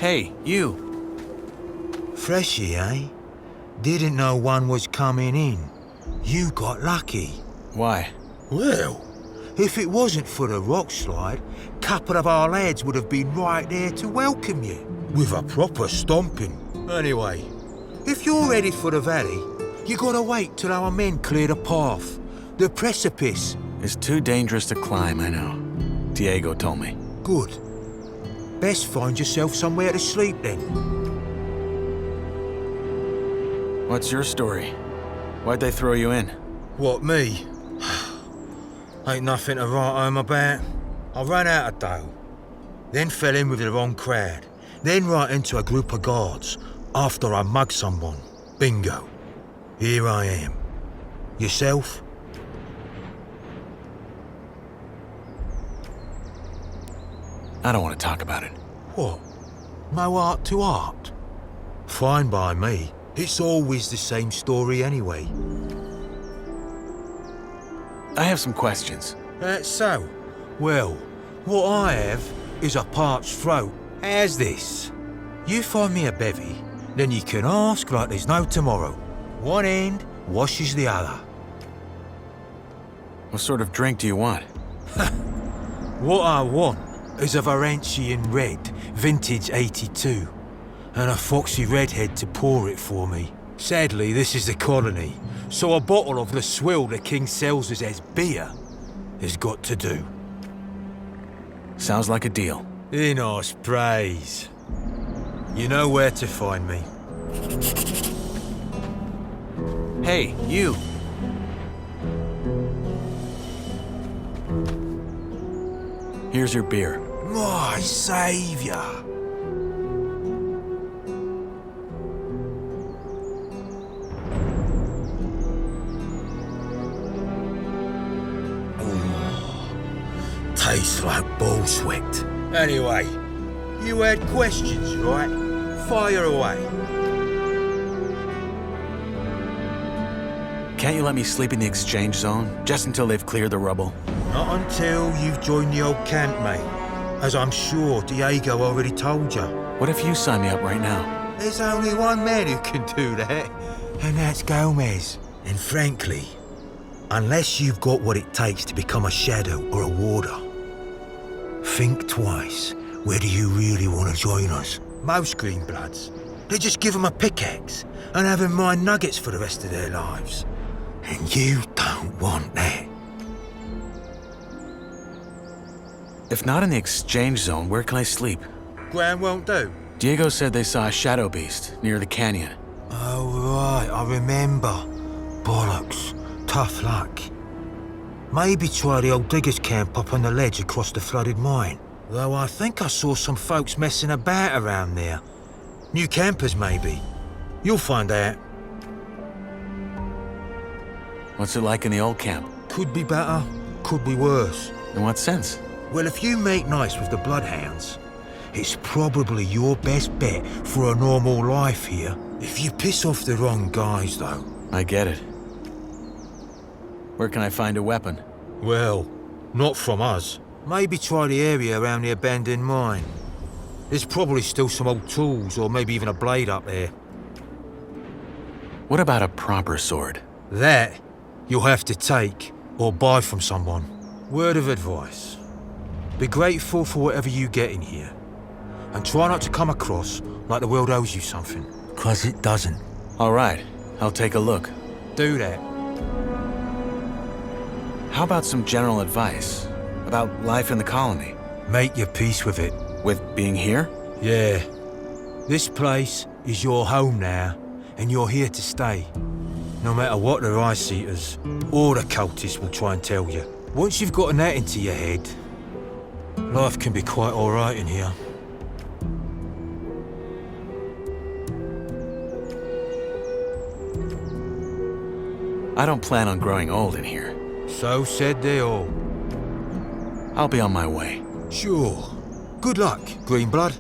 Hey, you. Freshy, eh? Didn't know one was coming in. You got lucky. Why? Well, if it wasn't for the rock slide, couple of our lads would have been right there to welcome you. With a proper stomping. Anyway, if you're ready for the valley, you gotta wait till our men clear the path. The precipice. It's too dangerous to climb, I know. Diego told me. Good. Best find yourself somewhere to sleep then. What's your story? Why'd they throw you in? What, me? Ain't nothing to write home about. I ran out of dough. Then fell in with the wrong crowd. Then right into a group of guards after I mugged someone. Bingo. Here I am. Yourself? I don't want to talk about it. What? No art to art? Fine by me. It's always the same story anyway. I have some questions. That's so. Well, what I have is a parched throat. How's this? You find me a bevy, then you can ask like there's no tomorrow. One end washes the other. What sort of drink do you want? What I want is a Varantian red, vintage 82, and a foxy redhead to pour it for me. Sadly, this is the colony, so a bottle of the swill the king sells us as beer has got to do. Sounds like a deal. Enos praise. You know where to find me. Hey, you. Here's your beer. My saviour. Tastes like bull sweat. Anyway, you had questions, right? Fire away. Can't you let me sleep in the exchange zone, just until they've cleared the rubble? Not until you've joined the old camp, mate. As I'm sure Diego already told you. What if you sign me up right now? There's only one man who can do that, and that's Gomez. And frankly, unless you've got what it takes to become a shadow or a warder, think twice whether you really want to join us. Most Greenbloods, they just give them a pickaxe and have them mine nuggets for the rest of their lives. And you don't want that. If not in the exchange zone, where can I sleep? Ground won't do. Diego said they saw a shadow beast near the canyon. Oh, right, I remember. Bollocks. Tough luck. Maybe try the old diggers' camp up on the ledge across the flooded mine. Though I think I saw some folks messing about around there. New campers, maybe. You'll find out. What's it like in the old camp? Could be better, could be worse. In what sense? Well, if you make nice with the bloodhounds, it's probably your best bet for a normal life here. If you piss off the wrong guys, though. I get it. Where can I find a weapon? Well, not from us. Maybe try the area around the abandoned mine. There's probably still some old tools, or maybe even a blade up there. What about a proper sword? That you'll have to take, or buy from someone. Word of advice. Be grateful for whatever you get in here. And try not to come across like the world owes you something. 'Cause it doesn't. All right, I'll take a look. Do that. How about some general advice about life in the colony? Make your peace with it. With being here? Yeah. This place is your home now, and you're here to stay. No matter what the Rice-Eaters or the cultists will try and tell you. Once you've gotten that into your head, life can be quite all right in here. I don't plan on growing old in here. So said they all. I'll be on my way. Sure. Good luck, Greenblood.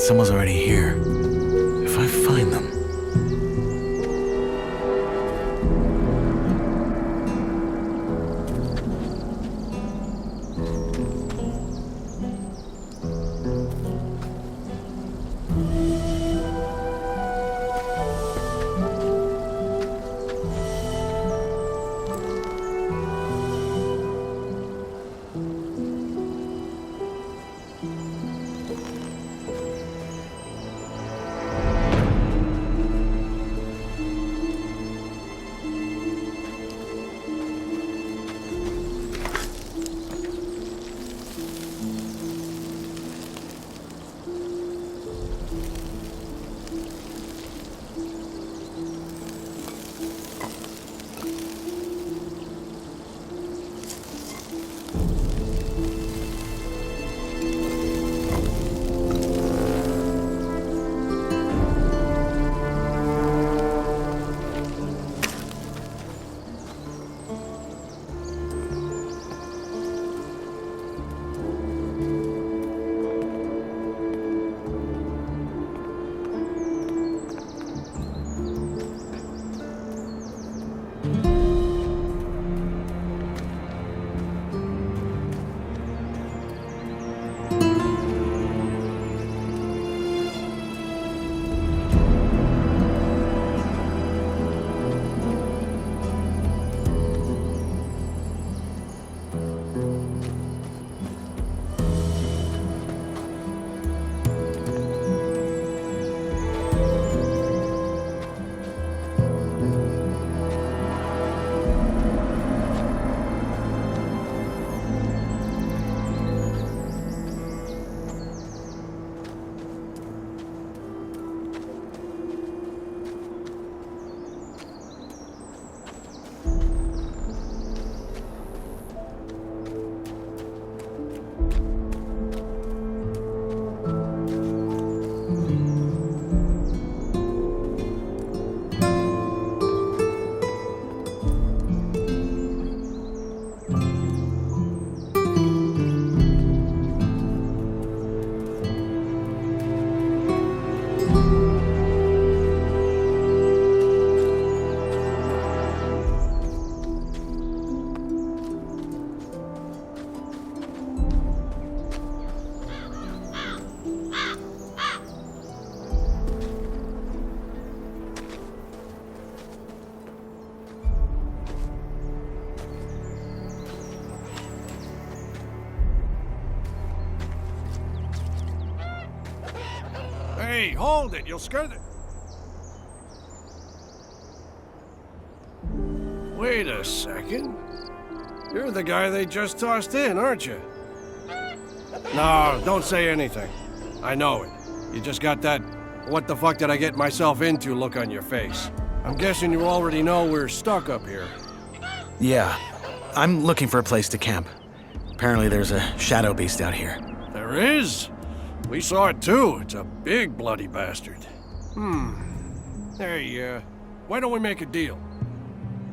someone's already here. If I find them... Hey, hold it! You'll scare the... Wait a second. You're the guy they just tossed in, aren't you? No, don't say anything. I know it. You just got that what the fuck did I get myself into look on your face. I'm guessing you already know we're stuck up here. Yeah. I'm looking for a place to camp. Apparently there's a shadow beast out here. There is? We saw it too. It's a big bloody bastard. Hey, why don't we make a deal?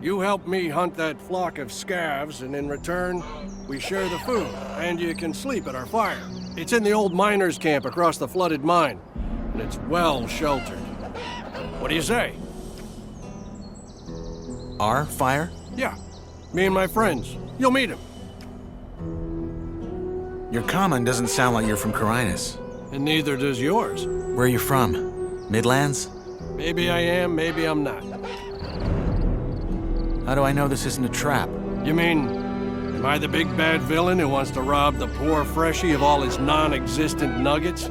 You help me hunt that flock of scavs, and in return, we share the food, and you can sleep at our fire. It's in the old miners' camp across the flooded mine, and it's well sheltered. What do you say? Our fire? Yeah, me and my friends. You'll meet them. Your common doesn't sound like you're from Carinus. And neither does yours. Where are you from? Midlands? Maybe I am, maybe I'm not. How do I know this isn't a trap? You mean, am I the big bad villain who wants to rob the poor freshie of all his non-existent nuggets?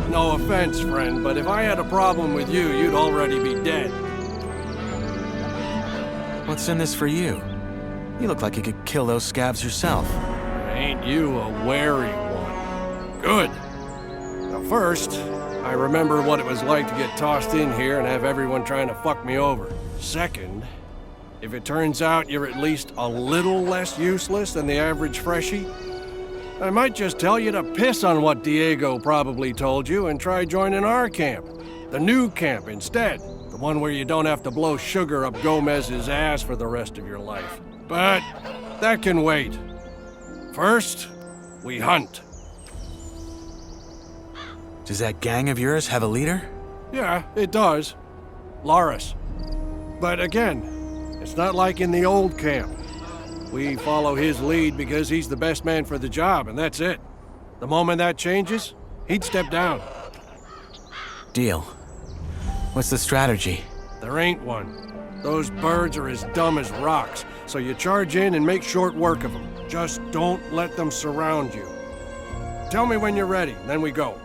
No offense, friend, but if I had a problem with you, you'd already be dead. What's in this for you? You look like you could kill those scavs yourself. Ain't you a wary one? Good. Now first, I remember what it was like to get tossed in here and have everyone trying to fuck me over. Second, if it turns out you're at least a little less useless than the average freshie, I might just tell you to piss on what Diego probably told you and try joining our camp. The new camp instead. The one where you don't have to blow sugar up Gomez's ass for the rest of your life. But that can wait. First, we hunt. Does that gang of yours have a leader? Yeah, it does. Loris. But again, it's not like in the old camp. We follow his lead because he's the best man for the job, and that's it. The moment that changes, he'd step down. Deal. What's the strategy? There ain't one. Those birds are as dumb as rocks, so you charge in and make short work of them. Just don't let them surround you. Tell me when you're ready, then we go.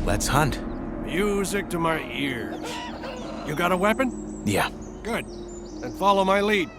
Let's hunt. Music to my ears. You got a weapon? Yeah. Good. Then follow my lead.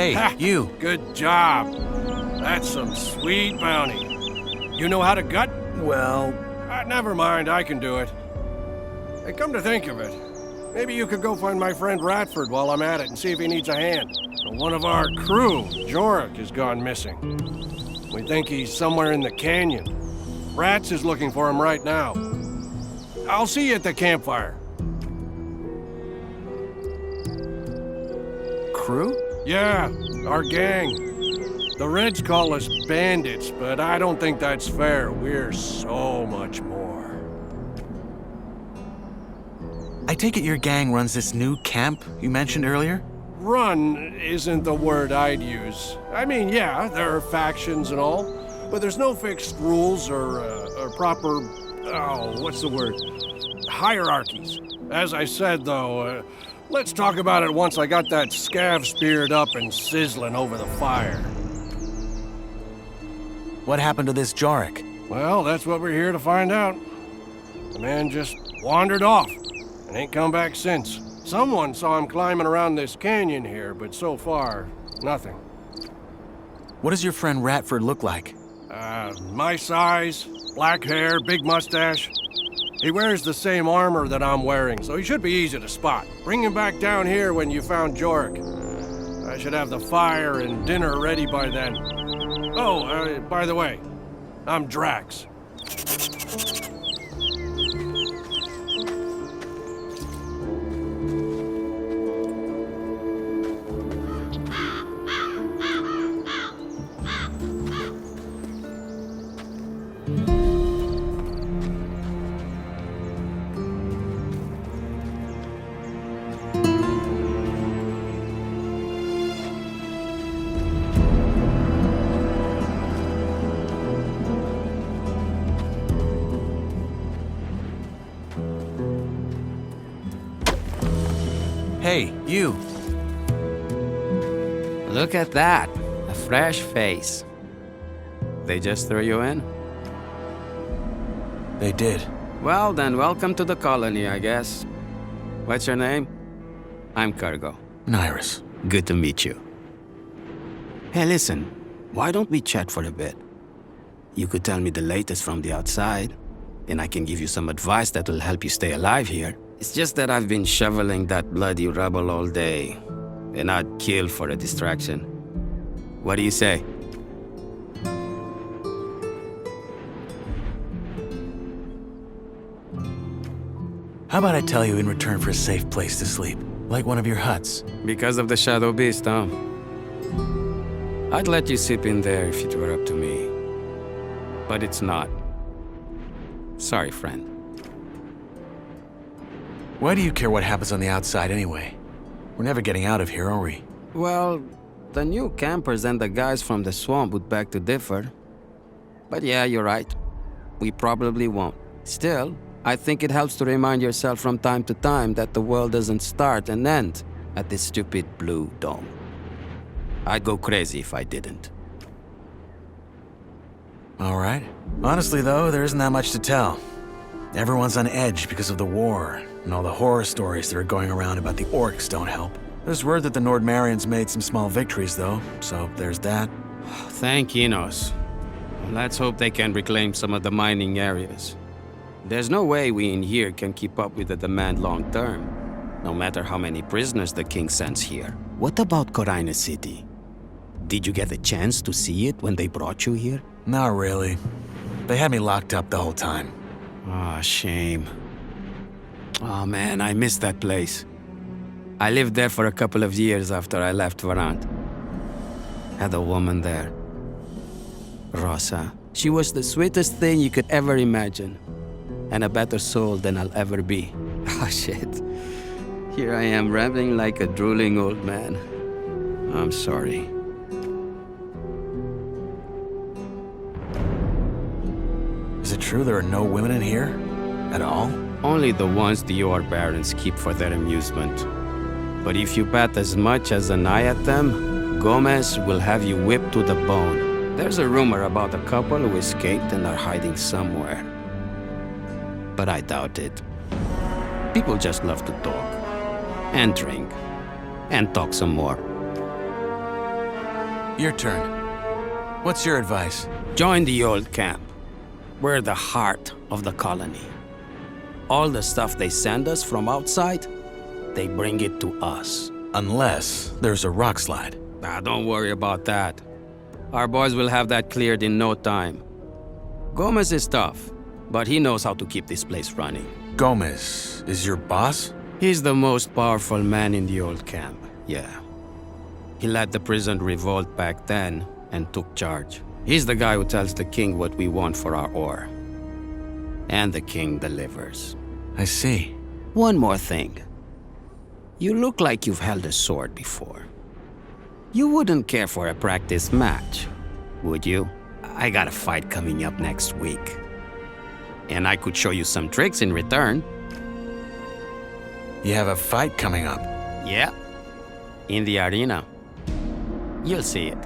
Hey, Ha! you. Good job. That's some sweet bounty. You know how to gut? Well, Never mind, I can do it. Hey, come to think of it, maybe you could go find my friend Ratford while I'm at it and see if he needs a hand. One of our crew, Jorik, has gone missing. We think he's somewhere in the canyon. Rats is looking for him right now. I'll see you at the campfire. crew? Yeah, our gang. The Reds call us bandits, but I don't think that's fair. We're so much more. I take it your gang runs this new camp you mentioned earlier? Run isn't the word I'd use. I mean, yeah, there are factions and all, but there's no fixed rules or proper, what's the word? Hierarchies. As I said, though, let's talk about it once I got that scav speared up and sizzling over the fire. What happened to this Jorik? Well, that's what we're here to find out. The man just wandered off and ain't come back since. Someone saw him climbing around this canyon here, but so far, nothing. What does your friend Ratford look like? My size, black hair, big mustache. He wears the same armor that I'm wearing, so he should be easy to spot. Bring him back down here when you found Jork. I should have the fire and dinner ready by then. Oh, by the way, I'm Drax. Hey, you. Look at that. A fresh face. They just threw you in? They did. Well, then welcome to the colony, I guess. What's your name? I'm Cargo. Nyrus. Good to meet you. Hey, listen. Why don't we chat for a bit? You could tell me the latest from the outside, and I can give you some advice that will help you stay alive here. It's just that I've been shoveling that bloody rubble all day, and I'd kill for a distraction. What do you say? How about I tell you in return for a safe place to sleep? Like one of your huts. Because of the Shadow Beast, huh? I'd let you sleep in there if it were up to me. But it's not. Sorry, friend. Why do you care what happens on the outside anyway? We're never getting out of here, are we? Well, the new campers and the guys from the swamp would beg to differ. But yeah, you're right. We probably won't. Still, I think it helps to remind yourself from time to time that the world doesn't start and end at this stupid blue dome. I'd go crazy if I didn't. All right. Honestly, though, there isn't that much to tell. Everyone's on edge because of the war, and all the horror stories that are going around about the orcs don't help. There's word that the Nordmarians made some small victories, though, so there's that. Thank Enos. Let's hope they can reclaim some of the mining areas. There's no way we in here can keep up with the demand long term, no matter how many prisoners the king sends here. What about Corina City? Did you get a chance to see it when they brought you here? Not really. They had me locked up the whole time. Ah, shame. Oh man, I miss that place. I lived there for a couple of years after I left Varant. Had a woman there. Rosa. She was the sweetest thing you could ever imagine. And a better soul than I'll ever be. Ah, shit. Here I am rambling like a drooling old man. I'm sorry. Is it true there are no women in here? At all? Only the ones the Yor Barons keep for their amusement. But if you bat as much as an eye at them, Gomez will have you whipped to the bone. There's a rumor about a couple who escaped and are hiding somewhere. But I doubt it. People just love to talk. And drink. And talk some more. Your turn. What's your advice? Join the old camp. We're the heart of the colony. All the stuff they send us from outside, they bring it to us. Unless there's a rock slide. Don't worry about that. Our boys will have that cleared in no time. Gomez is tough, but he knows how to keep this place running. Gomez is your boss? He's the most powerful man in the old camp, yeah. He led the prison revolt back then and took charge. He's the guy who tells the king what we want for our ore. And the king delivers. I see. One more thing. You look like you've held a sword before. You wouldn't care for a practice match, would you? I got a fight coming up next week. And I could show you some tricks in return. You have a fight coming up? Yeah. In the arena. You'll see it.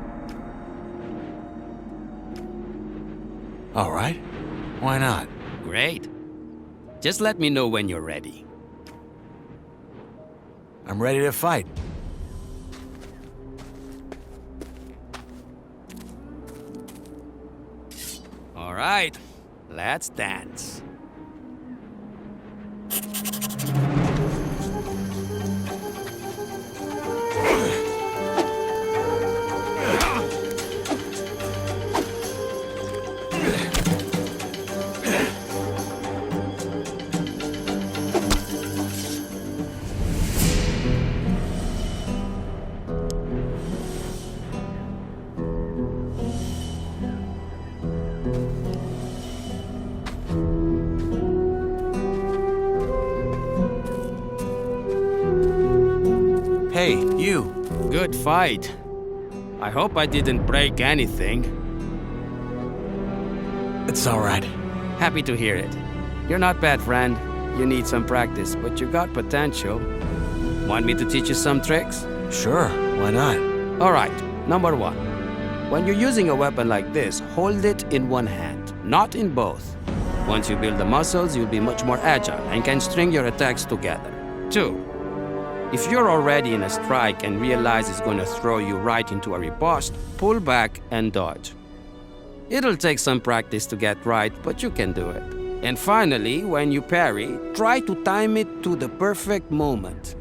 All right. Why not? Great. Just let me know when you're ready. I'm ready to fight. All right. Let's dance. Hey, you. Good fight. I hope I didn't break anything. It's all right. Happy to hear it. You're not bad, friend. You need some practice, but you got potential. Want me to teach you some tricks? Sure, why not? All right, number 1. When you're using a weapon like this, hold it in one hand, not in both. Once you build the muscles, you'll be much more agile and can string your attacks together. 2. If you're already in a strike and realize it's going to throw you right into a riposte, pull back and dodge. It'll take some practice to get right, but you can do it. And finally, when you parry, try to time it to the perfect moment.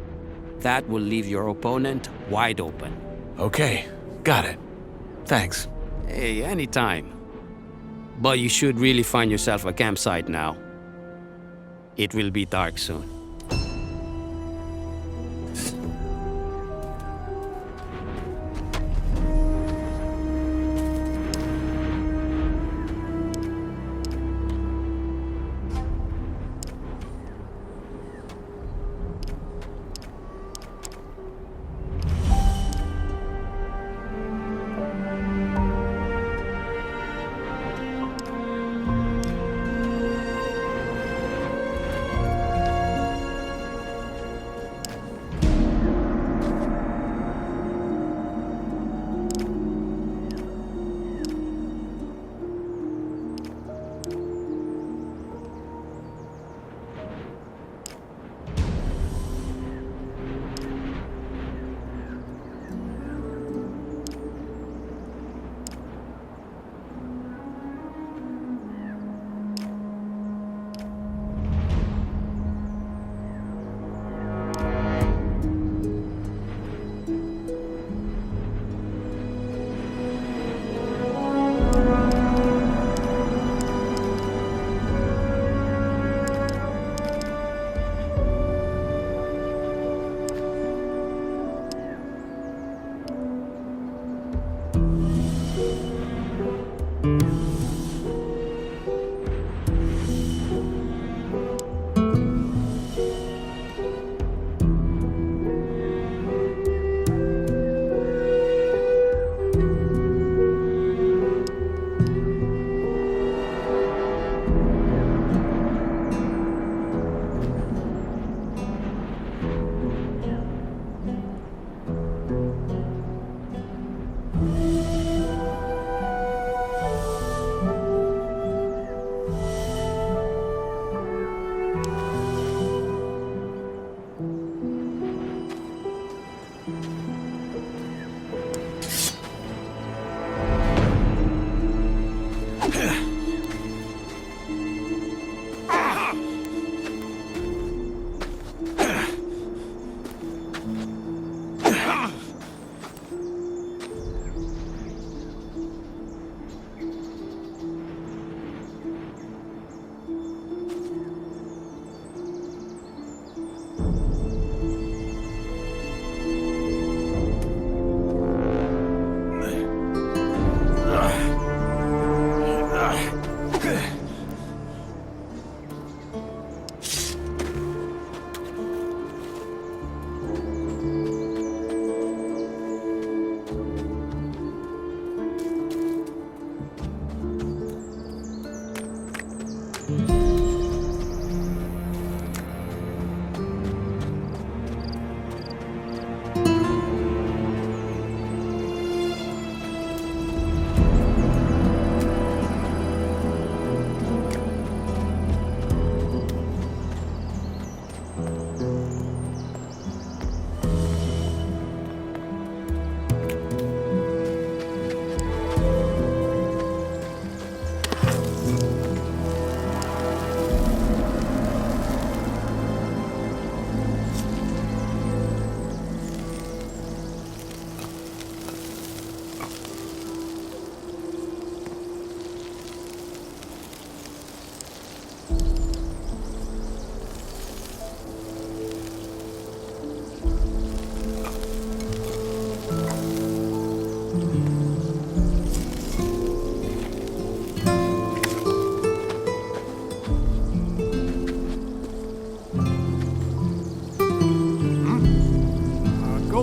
That will leave your opponent wide open. Okay, got it. Thanks. Hey, anytime. But you should really find yourself a campsite now. It will be dark soon.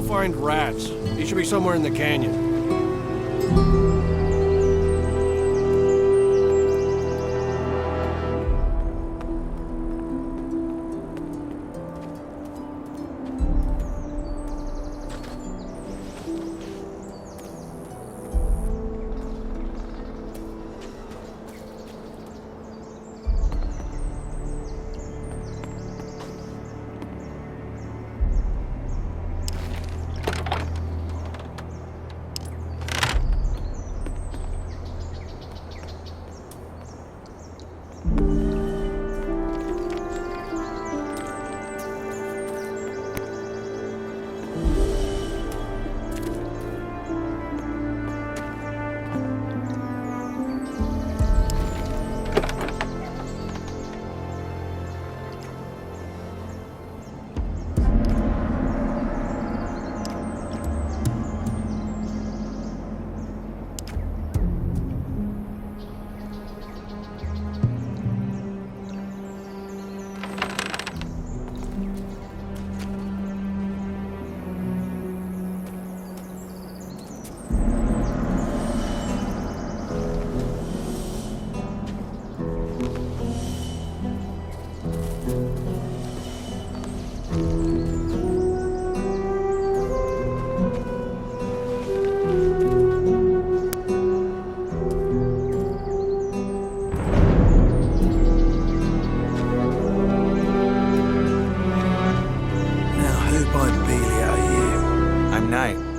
go find Rats. He should be somewhere in the canyon.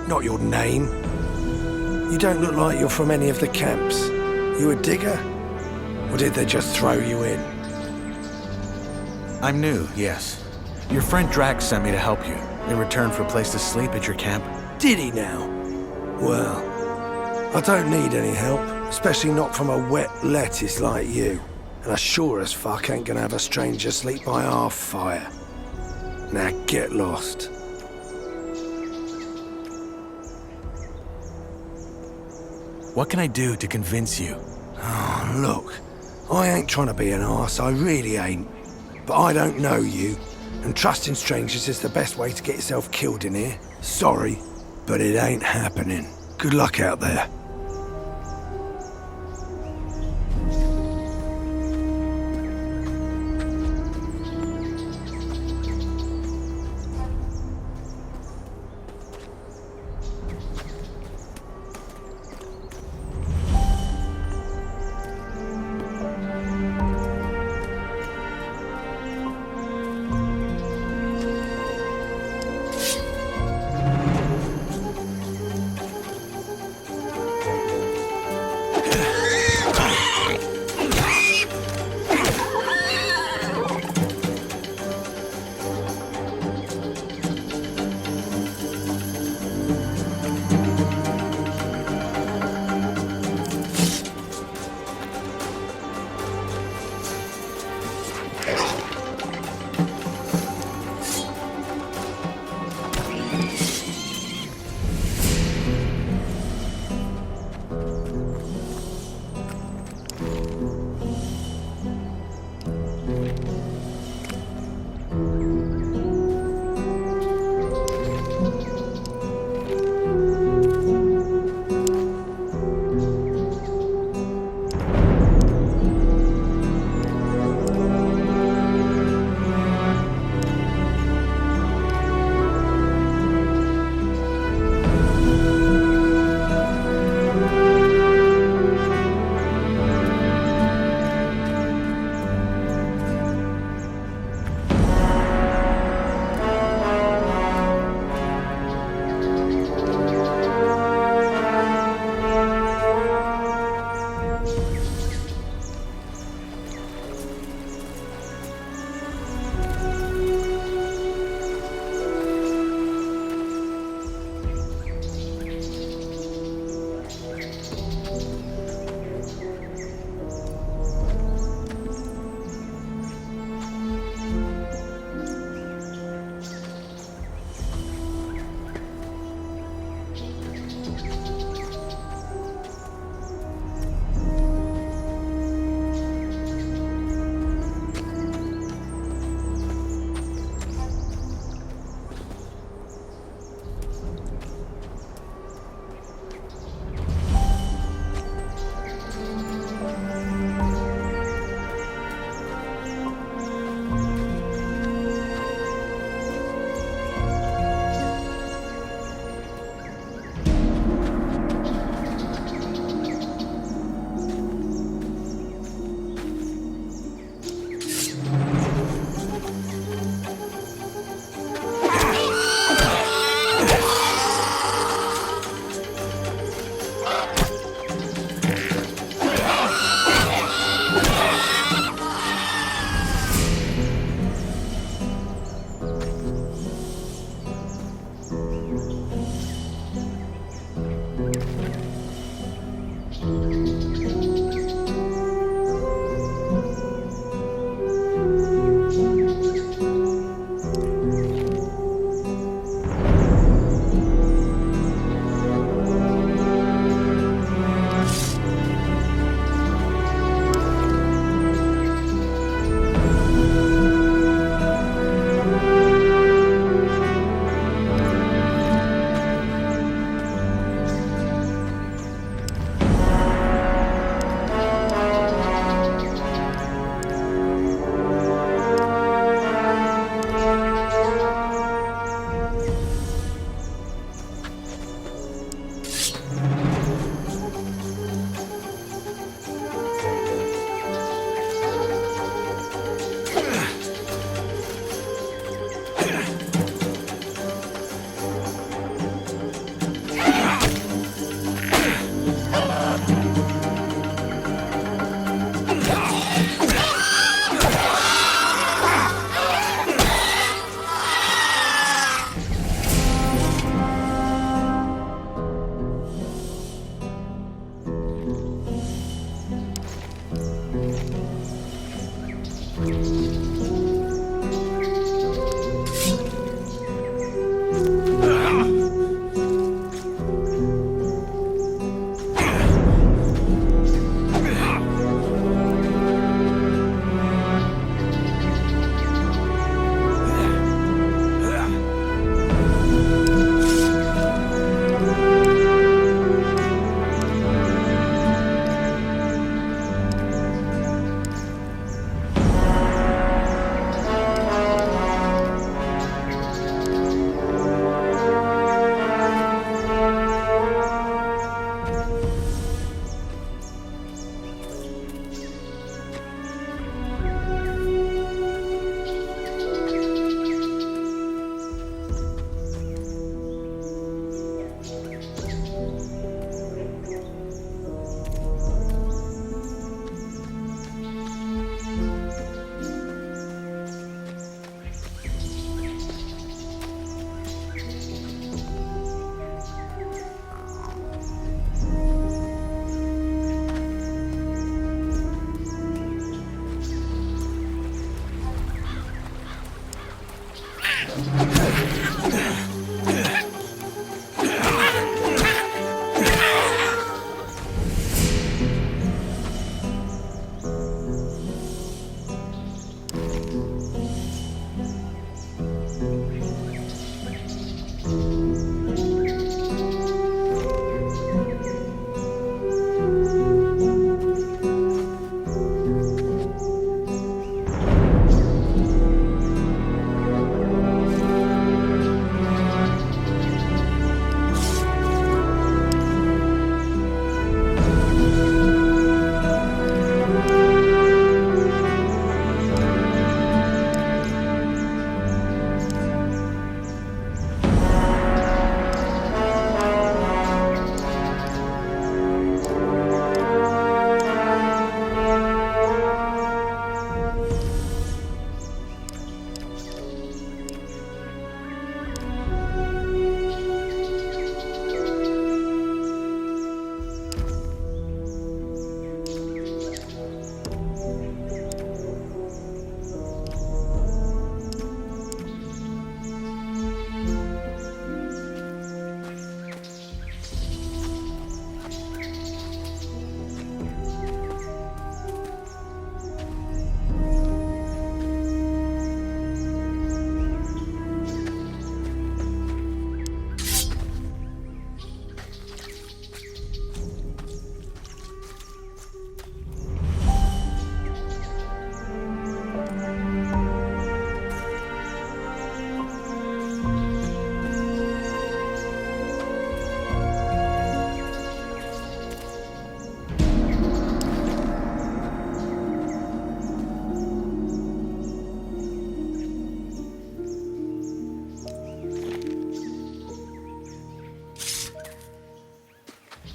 Not your name. You don't look like you're from any of the camps. You a digger? Or did they just throw you in? I'm new, yes. Your friend Drax sent me to help you, in return for a place to sleep at your camp. Did he now? Well, I don't need any help, especially not from a wet lettuce like you. And I sure as fuck ain't gonna have a stranger sleep by our fire. Now get lost. What can I do to convince you? Oh, look, I ain't trying to be an arse, I really ain't. But I don't know you, and trusting strangers is the best way to get yourself killed in here. Sorry, but it ain't happening. Good luck out there.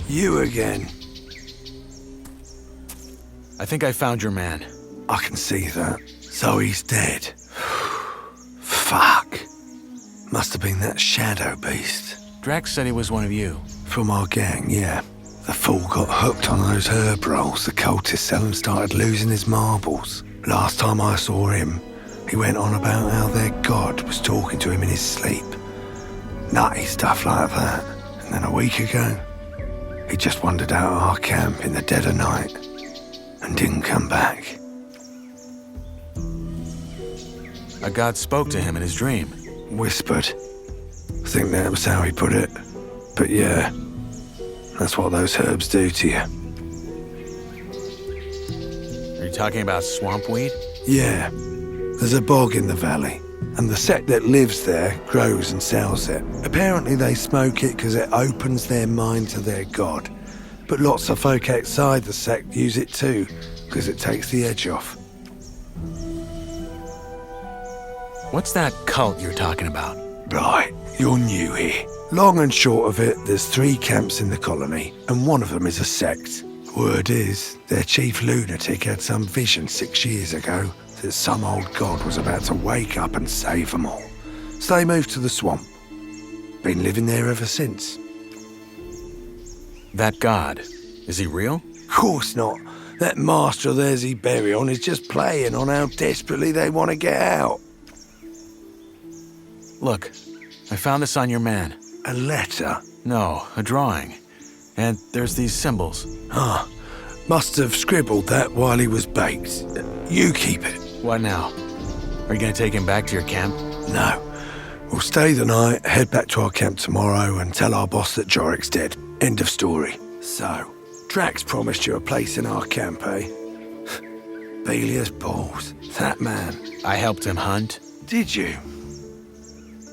You again. I think I found your man. I can see that. So he's dead. Fuck. Must have been that shadow beast. Drax said he was one of you. From our gang, yeah. The fool got hooked on those herb rolls the cultists sell and started losing his marbles. Last time I saw him, he went on about how their god was talking to him in his sleep. Nutty stuff like that. And then a week ago, he just wandered out of our camp in the dead of night and didn't come back. A god spoke to him in his dream. Whispered. I think that was how he put it. But yeah, that's what those herbs do to you. Are you talking about swamp weed? Yeah, there's a bog in the valley, and the sect that lives there grows and sells it. Apparently they smoke it because it opens their mind to their god. But lots of folk outside the sect use it too, because it takes the edge off. What's that cult you're talking about? Right, you're new here. Long and short of it, there's 3 camps in the colony, and one of them is a sect. Word is, their chief lunatic had some vision 6 years ago that some old god was about to wake up and save them all. So they moved to the swamp. Been living there ever since. That god, is he real? Course not. That master of theirs he bury on is just playing on how desperately they want to get out. Look, I found this on your man. A letter? No, a drawing. And there's these symbols. Ah, must have scribbled that while he was baked. You keep it. What now? Are you gonna take him back to your camp? No. We'll stay the night, head back to our camp tomorrow, and tell our boss that Jorik's dead. End of story. So, Drax promised you a place in our camp, eh? Belia's balls. That man. I helped him hunt. Did you?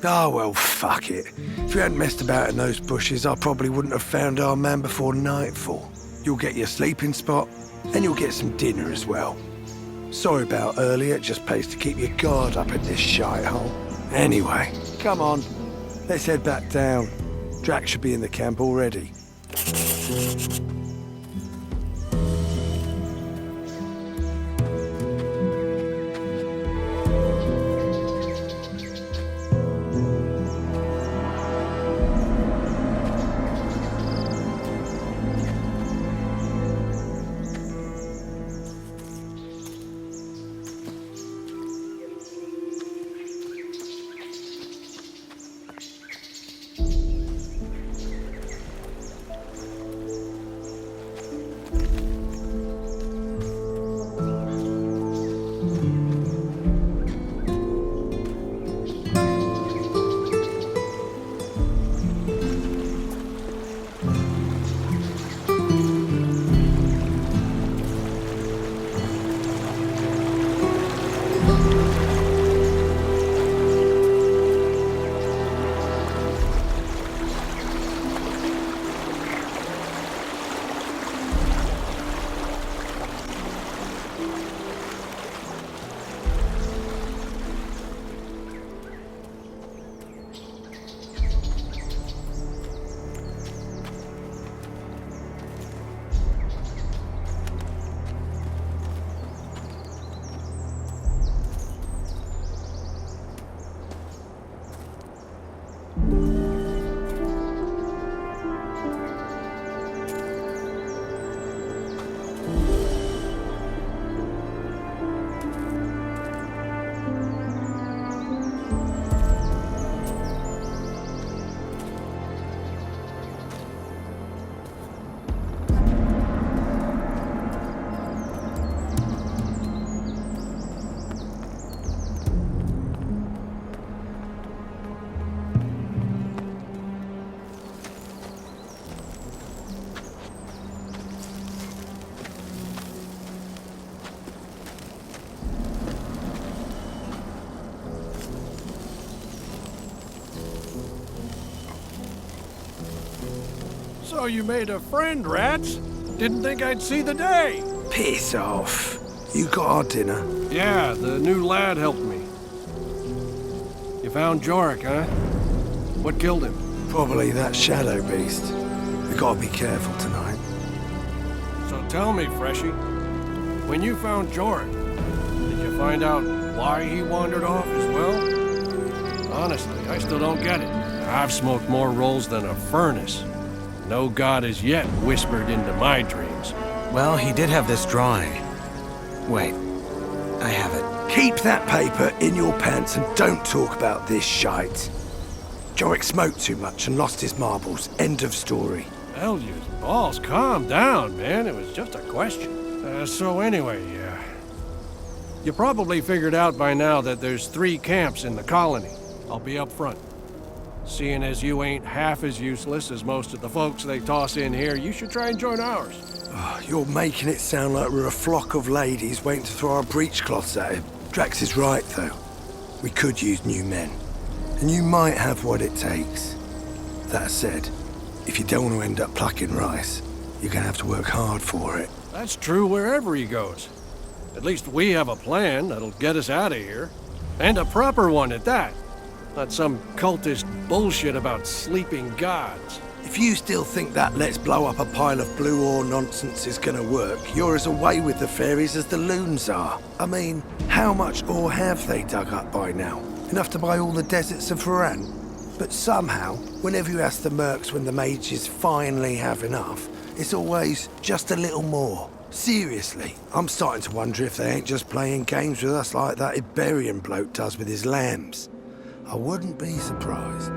Oh, well, fuck it. If you hadn't messed about in those bushes, I probably wouldn't have found our man before nightfall. You'll get your sleeping spot, and you'll get some dinner as well. Sorry about earlier, it just pays to keep your guard up in this shithole. Anyway, come on. Let's head back down. Drax should be in the camp already. So you made a friend, Rats? Didn't think I'd see the day. Piss off. You got our dinner? Yeah, the new lad helped me. You found Jorik, huh? What killed him? Probably that shadow beast. We gotta be careful tonight. So tell me, Freshie, when you found Jorik, did you find out why he wandered off as well? Honestly, I still don't get it. I've smoked more rolls than a furnace. No god has yet whispered into my dreams. Well, he did have this drawing. Wait, I have it. Keep that paper in your pants and don't talk about this shite. Jorik smoked too much and lost his marbles. End of story. Elyu's balls, calm down, man. It was just a question. So anyway, you probably figured out by now that there's 3 camps in the colony. I'll be up front. Seeing as you ain't half as useless as most of the folks they toss in here, you should try and join ours. Oh, you're making it sound like we're a flock of ladies waiting to throw our breechcloths at him. Drax is right, though. We could use new men. And you might have what it takes. That said, if you don't want to end up plucking rice, you're gonna have to work hard for it. That's true wherever he goes. At least we have a plan that'll get us out of here. And a proper one at that. Not some cultist bullshit about sleeping gods. If you still think that let's blow up a pile of blue ore nonsense is gonna work, you're as away with the fairies as the loons are. I mean, how much ore have they dug up by now? Enough to buy all the deserts of Varan? But somehow, whenever you ask the mercs when the mages finally have enough, it's always just a little more. Seriously, I'm starting to wonder if they ain't just playing games with us like that Iberian bloke does with his lambs. I wouldn't be surprised.